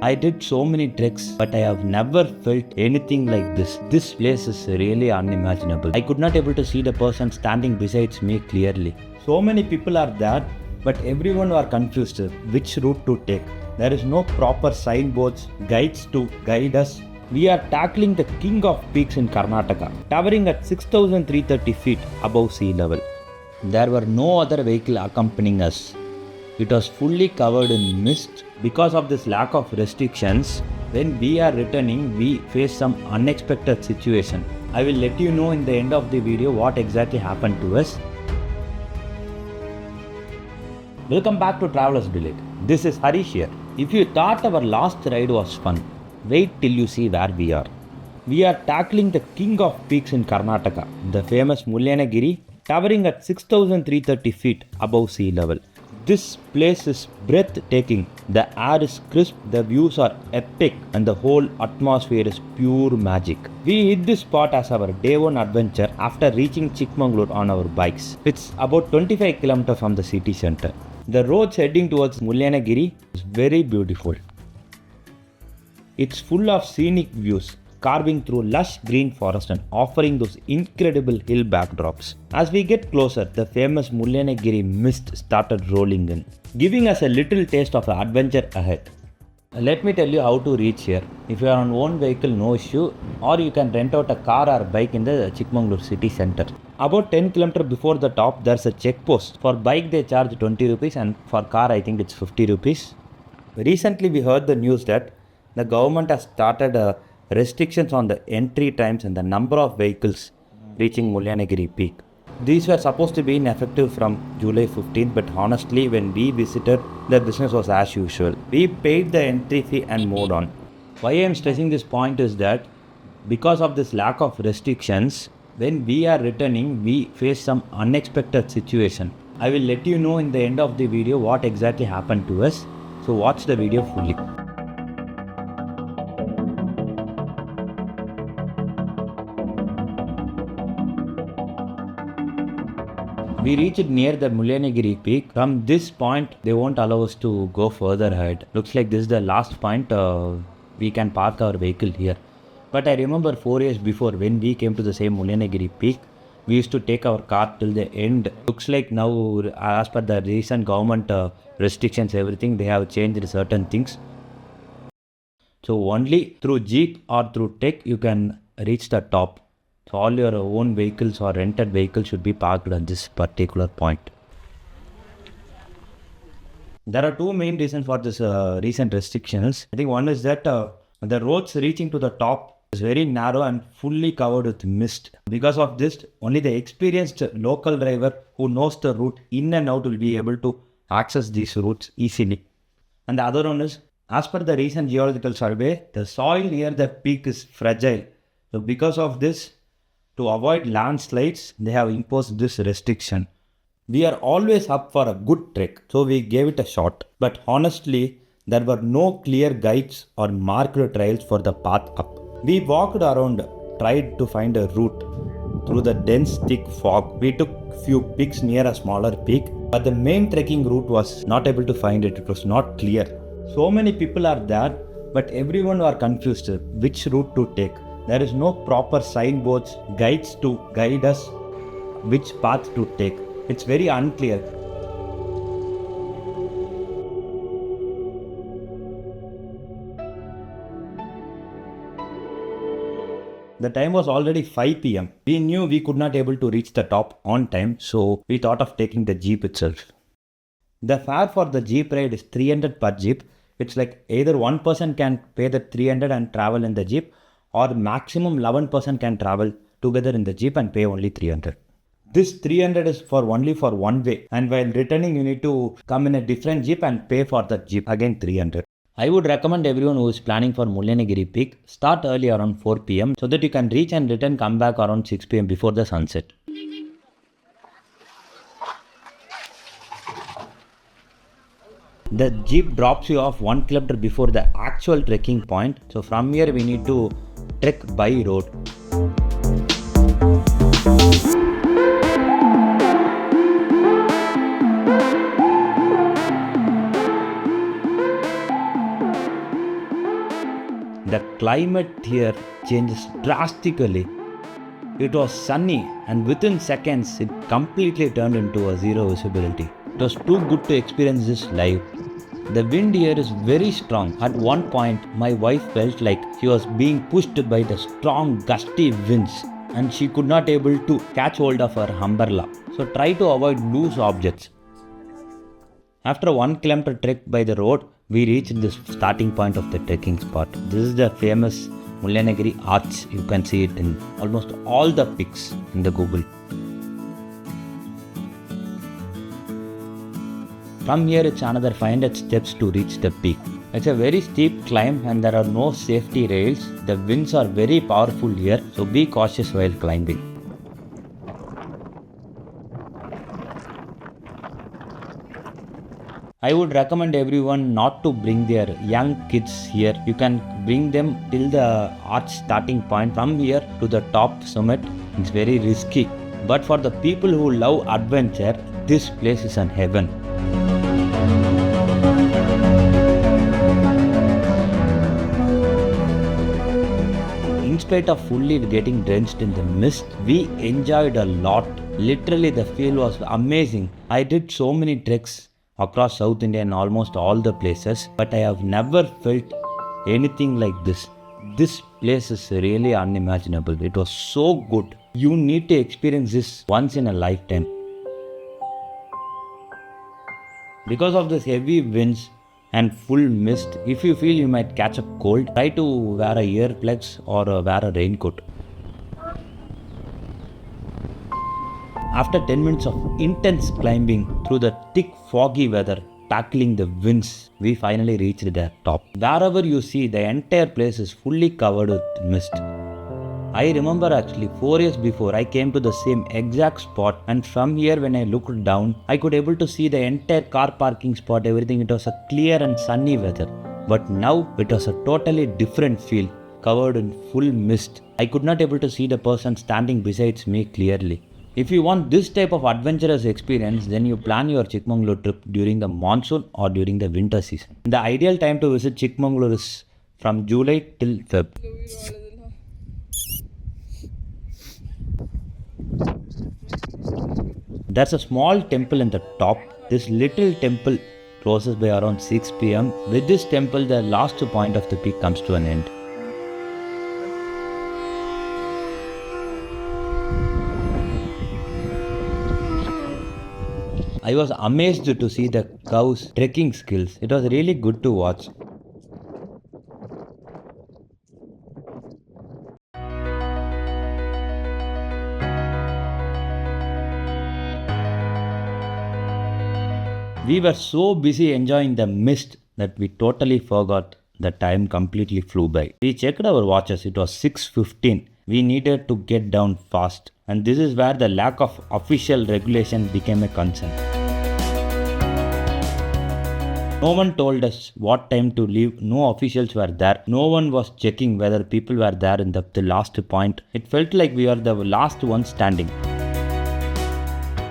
I did so many treks, but I have never felt anything like this. This place is really unimaginable. I could not able to see the person standing beside me clearly. So many people are there, but everyone are confused which route to take. There is no proper signboards, guides to guide us. We are tackling the king of peaks in Karnataka, towering at 6,330 feet above sea level. There were no other vehicle accompanying us. It was fully covered in mist. Because of this lack of restrictions, when we are returning, we face some unexpected situation. I will let you know in the end of the video what exactly happened to us. Welcome back to Travelers Delight. This is Harish here. If you thought our last ride was fun, wait till you see where we are. We are tackling the king of peaks in Karnataka, the famous Mullayanagiri, towering at 6,330 feet above sea level. This place is breathtaking. The air is crisp, the views are epic, and the whole atmosphere is pure magic. We hit this spot as our day one adventure after reaching Chikmagalur on our bikes. It's about 25 km from the city center. The roads heading towards Mullayanagiri is very beautiful. It's full of scenic views, carving through lush green forest and offering those incredible hill backdrops. As we get closer, the famous Mullayanagiri mist started rolling in, giving us a little taste of the adventure ahead. Let me tell you how to reach here. If you are on own vehicle, no issue, or you can rent out a car or bike in the Chikmagalur city center. About 10 km before the top, there's a check post. For bike they charge 20 rupees and for car I think it's 50 rupees. Recently we heard the news that the government has started restrictions on the entry times and the number of vehicles reaching Mullayanagiri Peak. These were supposed to be ineffective from July 15th, but honestly when we visited, the business was as usual. We paid the entry fee and moved on. Why I am stressing this point is that because of this lack of restrictions, when we are returning, we face some unexpected situation. I will let you know in the end of the video what exactly happened to us, so watch the video fully. We reached near the Mullayanagiri peak. From this point, they won't allow us to go further ahead. Looks like this is the last point. We can park our vehicle here. But I remember 4 years before when we came to the same Mullayanagiri peak, we used to take our car till the end. Looks like now, as per the recent government restrictions, everything, they have changed certain things. So only through Jeep or through Tech you can reach the top. So all your own vehicles or rented vehicles should be parked at this particular point. There are two main reasons for this recent restrictions. I think one is that the roads reaching to the top is very narrow and fully covered with mist. Because of this, only the experienced local driver who knows the route in and out will be able to access these routes easily. And the other one is, as per the recent geological survey, the soil near the peak is fragile. So because of this, to avoid landslides, they have imposed this restriction. We are always up for a good trek, so we gave it a shot. But honestly, there were no clear guides or marked trails for the path up. We walked around, tried to find a route through the dense thick fog. We took few peaks near a smaller peak, but the main trekking route was not able to find it. It was not clear. So many people are there, but everyone are confused which route to take. There is no proper signboards, guides to guide us which path to take. It's very unclear. The time was already 5 p.m. We knew we could not able to reach the top on time, so we thought of taking the Jeep itself. The fare for the Jeep ride is 300 per Jeep. It's like either one person can pay the 300 and travel in the Jeep, or maximum 11% can travel together in the Jeep and pay only 300. This 300 is only for one way, and while returning you need to come in a different Jeep and pay for that Jeep again 300. I would recommend everyone who is planning for Mullayanagiri Peak, start early around 4 p.m. so that you can reach and return come back around 6 p.m. before the sunset. The Jeep drops you off 1 kilometer before the actual trekking point. So from here we need to trek by road. The climate here changes drastically. It was sunny and within seconds it completely turned into a zero visibility. It was too good to experience this live. The wind here is very strong. At one point, my wife felt like she was being pushed by the strong gusty winds and she could not able to catch hold of her umbrella. So try to avoid loose objects. After 1 kilometer trek by the road, we reached the starting point of the trekking spot. This is the famous Mullayanagiri Arch. You can see it in almost all the pics in the Google. From here it's another 500 steps to reach the peak. It's a very steep climb and there are no safety rails. The winds are very powerful here, so be cautious while climbing. I would recommend everyone not to bring their young kids here. You can bring them till the arch starting point. From here to the top summit, it's very risky. But for the people who love adventure, this place is an heaven. In spite of fully getting drenched in the mist, we enjoyed a lot. Literally the feel was amazing. I did so many treks across South India and almost all the places, but I have never felt anything like this. This place is really unimaginable. It was so good. You need to experience this once in a lifetime. Because of this heavy winds and full mist, if you feel you might catch a cold, try to wear a earplugs or wear a raincoat. After 10 minutes of intense climbing through the thick foggy weather, tackling the winds, we finally reached the top. Wherever you see, the entire place is fully covered with mist. I remember actually 4 years before I came to the same exact spot, and from here when I looked down, I could able to see the entire car parking spot, everything. It was a clear and sunny weather. But now it was a totally different feel, covered in full mist. I could not able to see the person standing beside me clearly. If you want this type of adventurous experience, then you plan your Chikmagalur trip during the monsoon or during the winter season. The ideal time to visit Chikmagalur is from July till Feb. There's a small temple in the top. This little temple closes by around 6 p.m. With this temple, the last point of the peak comes to an end. I was amazed to see the cows' trekking skills. It was really good to watch. We were so busy enjoying the mist that we totally forgot the time completely flew by. We checked our watches. It was 6:15. We needed to get down fast. And this is where the lack of official regulation became a concern. No one told us what time to leave. No officials were there. No one was checking whether people were there in the last point. It felt like we were the last one standing.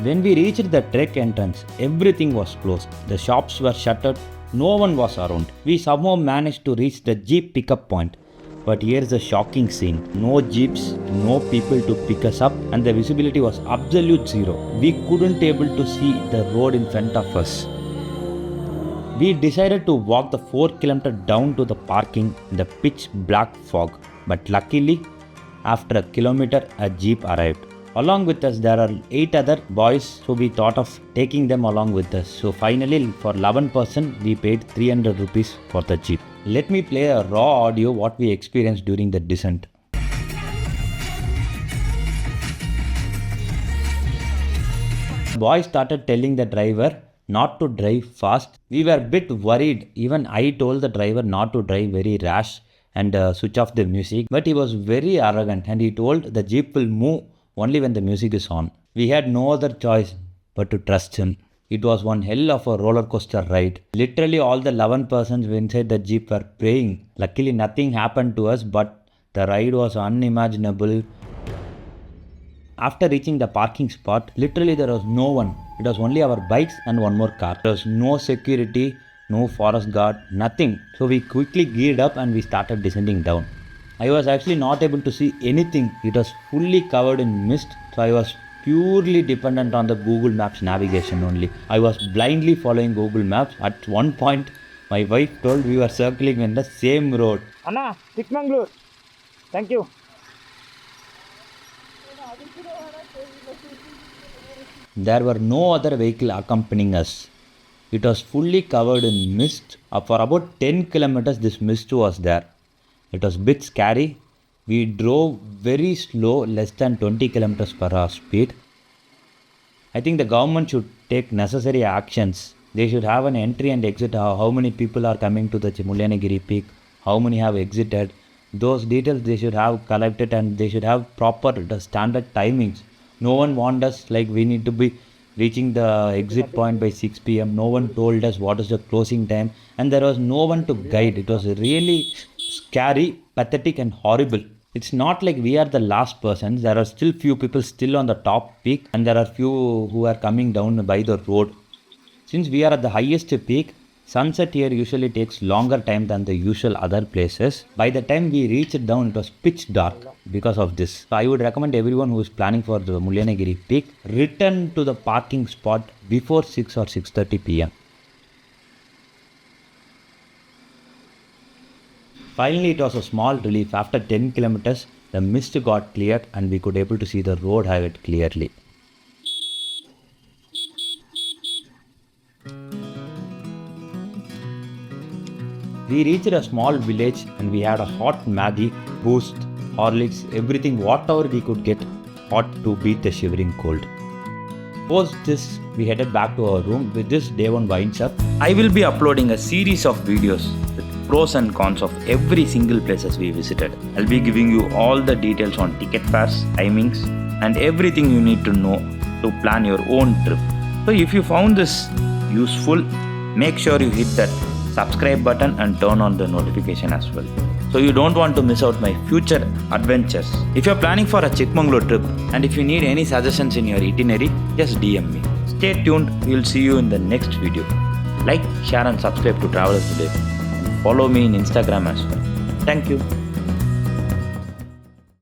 When we reached the trek entrance, everything was closed. The shops were shuttered. No one was around. We somehow managed to reach the jeep pickup point. But here's a shocking scene. No jeeps, no people to pick us up, and the visibility was absolute zero. We couldn't able to see the road in front of us. We decided to walk the 4 km down to the parking in the pitch black fog. But luckily, after a kilometer, a jeep arrived. Along with us, there are 8 other boys, so we thought of taking them along with us. So finally, for 11 person, we paid 300 rupees for the jeep. Let me play a raw audio what we experienced during the descent. The boy started telling the driver not to drive fast. We were a bit worried. Even I told the driver not to drive very rash and switch off the music. But he was very arrogant and he told the jeep will move only when the music is on. We had no other choice but to trust him. It was one hell of a roller coaster ride. Literally all the 11 persons inside the jeep were praying. Luckily nothing happened to us, but the ride was unimaginable. After reaching the parking spot, literally there was no one. It was only our bikes and one more car. There was no security, no forest guard, nothing. So we quickly geared up and we started descending down. I was actually not able to see anything. It was fully covered in mist, so I was purely dependent on the Google Maps navigation only. I was blindly following Google Maps. At one point, my wife told we were circling in the same road. Anna, Chikmagalur. Thank you. There were no other vehicle accompanying us. It was fully covered in mist. For about 10 kilometers, this mist was there. It was a bit scary. We drove very slow, less than 20 kilometers per hour speed. I think the government should take necessary actions. They should have an entry and exit, how many people are coming to the Mullayanagiri Peak, how many have exited. Those details they should have collected, and they should have proper standard timings. No one warned us like we need to be reaching the exit point by 6 p.m. No one told us what is the closing time, and there was no one to guide. It was really scary, pathetic and horrible. It's not like we are the last persons. There are still few people still on the top peak, and there are few who are coming down by the road. Since we are at the highest peak, sunset here usually takes longer time than the usual other places. By the time we reached down, it was pitch dark because of this. So I would recommend everyone who is planning for the Mullayanagiri Peak, return to the parking spot before 6 or 6:30 p.m. Finally, it was a small relief. After 10 kilometers, the mist got cleared and we could able to see the road ahead clearly. We reached a small village and we had a hot Maggi, boost, Horlicks, everything, whatever we could get hot to beat the shivering cold. Post this, we headed back to our room. With this, day one winds up. I will be uploading a series of videos with pros and cons of every single places we visited. I'll be giving you all the details on ticket fares, timings, and everything you need to know to plan your own trip. So if you found this useful, make sure you hit that subscribe button and turn on the notification as well, so you don't want to miss out my future adventures. If you're planning for a Chikmagalur trip and if you need any suggestions in your itinerary, just DM me. Stay tuned, we'll see you in the next video. Like, share and subscribe to Travelers Today. Follow me in Instagram as well. Thank you.